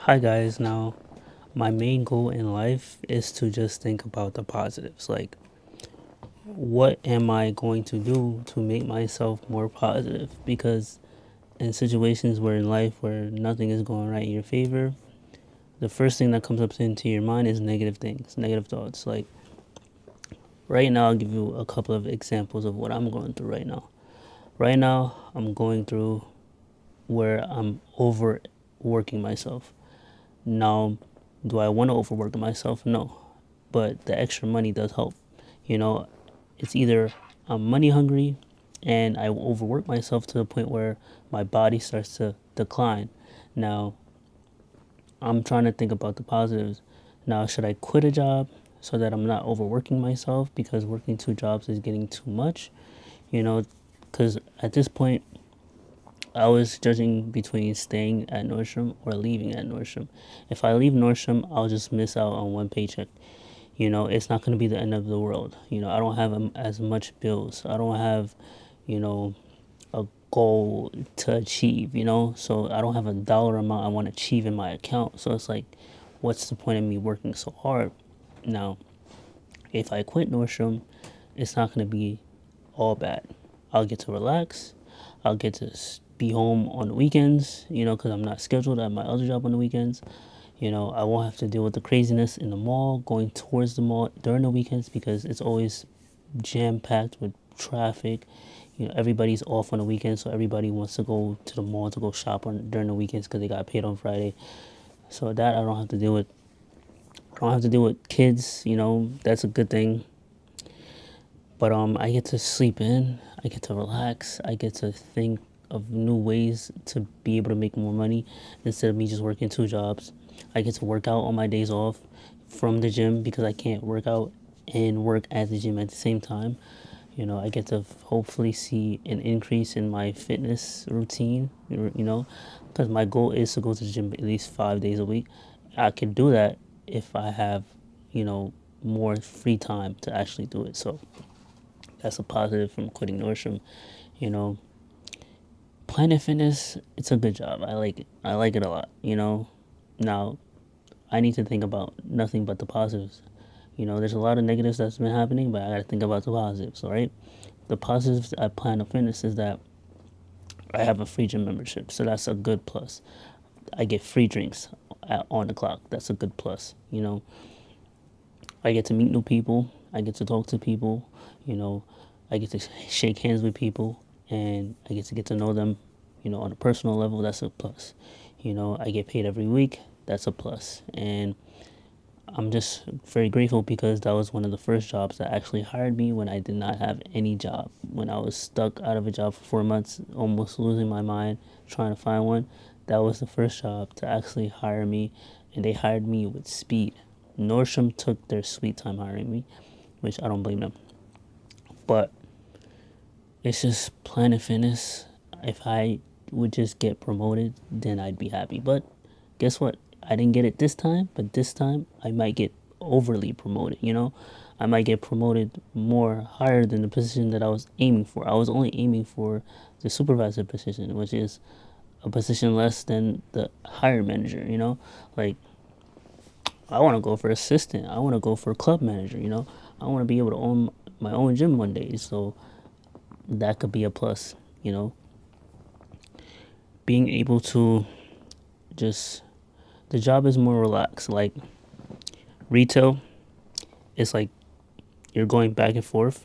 Hi guys, now my main goal in life is to just think about the positives. Like, what am I going to do to make myself more positive? Because in situations where in life where nothing is going right in your favor, the first thing that comes up into your mind is negative things, negative thoughts. Like, right now, I'll give you a couple of examples of what I'm going through right now. Right now, I'm going through where I'm overworking myself. Now, do I want to overwork myself? No. But the extra money does help. You know, it's either I'm money hungry and I overwork myself to the point where my body starts to decline. Now, I'm trying to think about the positives. Now, should I quit a job so that I'm not overworking myself because working two jobs is getting too much? You know, because at this point, I was judging between staying at Nordstrom or leaving at Nordstrom. If I leave Nordstrom, I'll just miss out on one paycheck. It's not going to be the end of the world. I don't have as much bills. I don't have, you know, a goal to achieve, so I don't have a dollar amount I want to achieve in my account. So it's like, what's the point of me working so hard? Now, if I quit Nordstrom, it's not going to be all bad. I'll get to relax. I'll get to be home on the weekends, because I'm not scheduled at my other job on the weekends. I won't have to deal with the craziness in the mall, going towards the mall during the weekends because it's always jam packed with traffic. Everybody's off on the weekends, so everybody wants to go to the mall to go shop during the weekends because they got paid on Friday. So that I don't have to deal with. I don't have to deal with kids. That's a good thing. But I get to sleep in. I get to relax. I get to think of new ways to be able to make more money instead of me just working two jobs. I get to work out on my days off from the gym because I can't work out and work at the gym at the same time. I get to hopefully see an increase in my fitness routine, because my goal is to go to the gym at least 5 days a week. I can do that if I have, more free time to actually do it. So that's a positive from quitting Nordstrom. You know, Planet Fitness, it's a good job. I like it. I like it a lot. Now I need to think about nothing but the positives. There's a lot of negatives that's been happening, but I got to think about the positives. All right, the positives at Planet Fitness is that I have a free gym membership, so that's a good plus. I get free drinks on the clock. That's a good plus. I get to meet new people. I get to talk to people. You know, I get to shake hands with people, and I get to know them. On a personal level, that's a plus. I get paid every week. That's a plus, and I'm just very grateful because that was one of the first jobs that actually hired me when I did not have any job. When I was stuck out of a job for 4 months, almost losing my mind trying to find one, that was the first job to actually hire me, and they hired me with speed. Nordstrom took their sweet time hiring me, which I don't blame them. But it's just Planet Fitness. If I would just get promoted, then I'd be happy. But guess what? I didn't get it this time, but this time I might get overly promoted, I might get promoted more higher than the position that I was aiming for. I was only aiming for the supervisor position, which is a position less than the hire manager, Like, I want to go for assistant. I want to go for club manager, I want to be able to own my own gym one day. So that could be a plus, Being able to just, the job is more relaxed. Like, retail, it's like you're going back and forth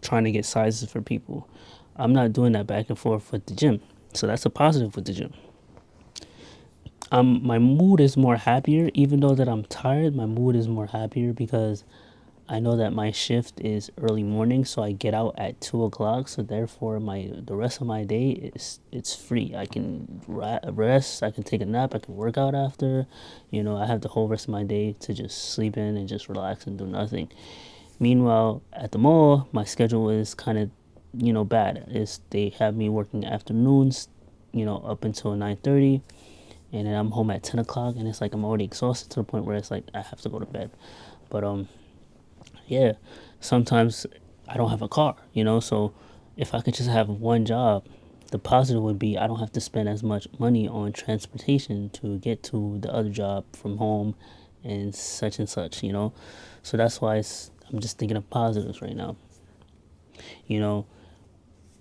trying to get sizes for people. I'm not doing that back and forth with the gym. So that's a positive with the gym. My mood is more happier, even though that I'm tired. My mood is more happier because I know that my shift is early morning, so I get out at 2 o'clock. So therefore, the rest of my day it's free. I can rest. I can take a nap. I can work out after. I have the whole rest of my day to just sleep in and just relax and do nothing. Meanwhile, at the mall, my schedule is kind of bad. They have me working afternoons, up until 9:30, and then I'm home at 10 o'clock, and it's like I'm already exhausted to the point where it's like I have to go to bed. But yeah, sometimes I don't have a car, so if I could just have one job the positive would be I don't have to spend as much money on transportation to get to the other job from home and such, you know? So that's why I'm just thinking of positives right now. You know,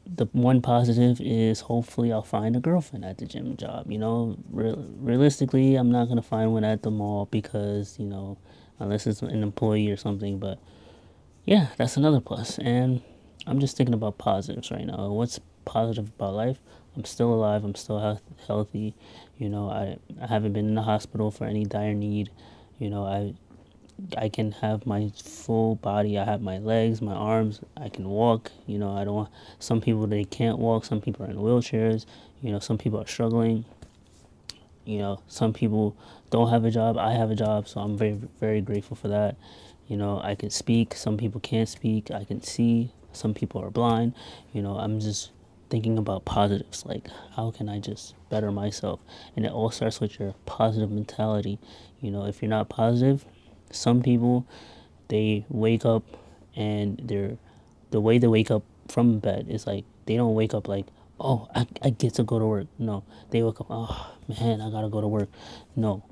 the one positive is hopefully I'll find a girlfriend at the gym job. You know, realistically, I'm not gonna find one at the mall because unless it's an employee or something. But yeah, that's another plus. And I'm just thinking about positives right now. What's positive about life? I'm still alive. I'm still healthy. I haven't been in the hospital for any dire need. I can have my full body. I have my legs, my arms. I can walk. I don't. Some people they can't walk. Some people are in wheelchairs. Some people are struggling. Some people don't have a job. I have a job, so I'm very very grateful for that. I can speak. Some people can't speak. I can see. Some people are blind. I'm just thinking about positives, like how can I just better myself, and it all starts with your positive mentality. If you're not positive, some people they wake up and the way they wake up from bed is like they don't wake up like, oh, I get to go to work. No, they wake up, oh man, I gotta go to work. No,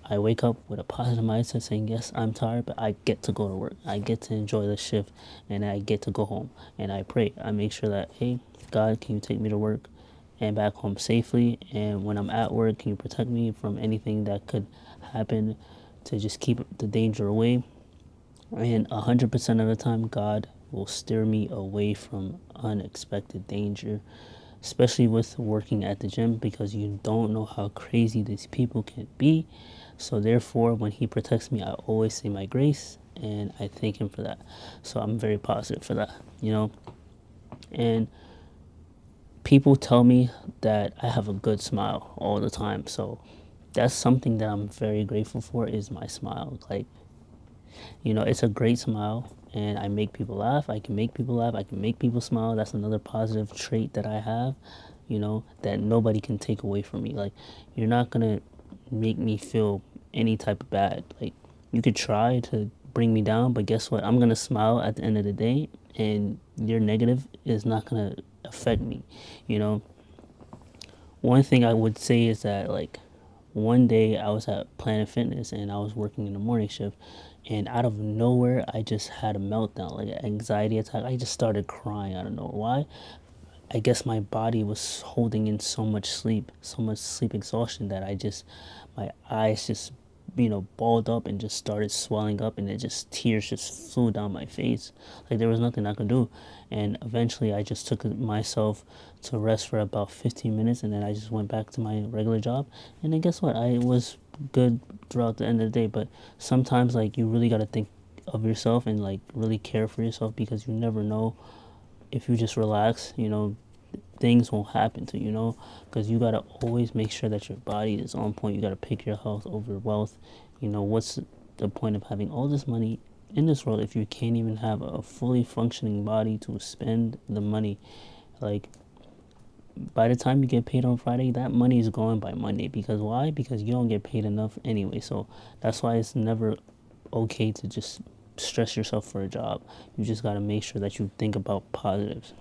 I wake up with a positive mindset saying, yes, I'm tired, but I get to go to work. I get to enjoy the shift and I get to go home. And I pray. I make sure that, hey, God, can you take me to work and back home safely? And when I'm at work, can you protect me from anything that could happen to just keep the danger away? And 100% of the time, God will steer me away from unexpected danger, especially with working at the gym because you don't know how crazy these people can be. So, therefore, when He protects me, I always say my grace and I thank Him for that. So, I'm very positive for that. And people tell me that I have a good smile all the time. So, that's something that I'm very grateful for is my smile. Like, it's a great smile, and I make people laugh. I can make people laugh. I can make people smile. That's another positive trait that I have, that nobody can take away from me. Like, you're not gonna make me feel any type of bad. Like, you could try to bring me down, but guess what? I'm gonna smile at the end of the day, and your negative is not gonna affect me. You know, one thing I would say is that, like, one day I was at Planet Fitness and I was working in the morning shift, and out of nowhere I just had a meltdown, like an anxiety attack. I just started crying. I don't know why. I guess my body was holding in so much sleep exhaustion that my eyes just, balled up and just started swelling up, and it just tears just flew down my face. Like there was nothing I could do, and eventually I just took myself to rest for about 15 minutes, and then I just went back to my regular job. And then guess what? I was good throughout the end of the day. But sometimes, like, you really gotta think of yourself and like really care for yourself because you never know if you just relax, things won't happen to you, because you gotta always make sure that your body is on point. You gotta pick your health over wealth. What's the point of having all this money in this world if you can't even have a fully functioning body to spend the money? Like, by the time you get paid on Friday, that money is going by Monday. Because why? Because you don't get paid enough anyway. So that's why it's never okay to just stress yourself for a job. You just gotta make sure that you think about positives.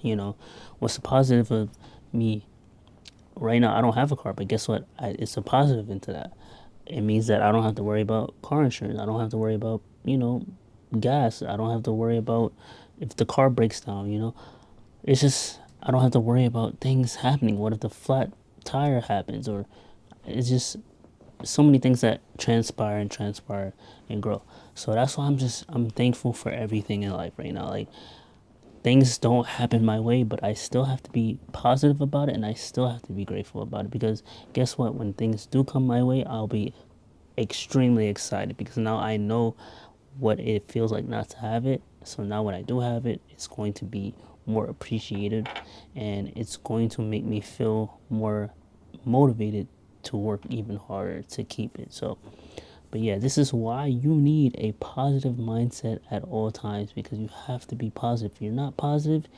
you know what's the positive of me right now? I don't have a car, but guess what? It's a positive into that. It means that I don't have to worry about car insurance. I don't have to worry about gas. I don't have to worry about if the car breaks down. It's just I don't have to worry about things happening. What if the flat tire happens? Or it's just so many things that transpire and grow. So that's why I'm thankful for everything in life right now. Like, things don't happen my way, but I still have to be positive about it and I still have to be grateful about it, because guess what? When things do come my way, I'll be extremely excited because now I know what it feels like not to have it. So now when I do have it, it's going to be more appreciated and it's going to make me feel more motivated to work even harder to keep it. So, but yeah, this is why you need a positive mindset at all times, because you have to be positive. If you're not positive,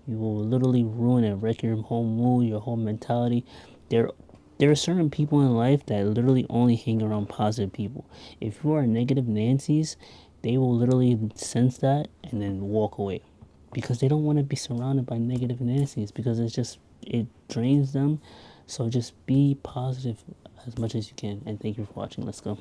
you will literally ruin and wreck your whole mood, your whole mentality. There, there are certain people in life that literally only hang around positive people. If you are negative Nancy's, they will literally sense that and then walk away because they don't want to be surrounded by negative Nancy's, because it's just it drains them. So just be positive as much as you can. And thank you for watching. Let's go.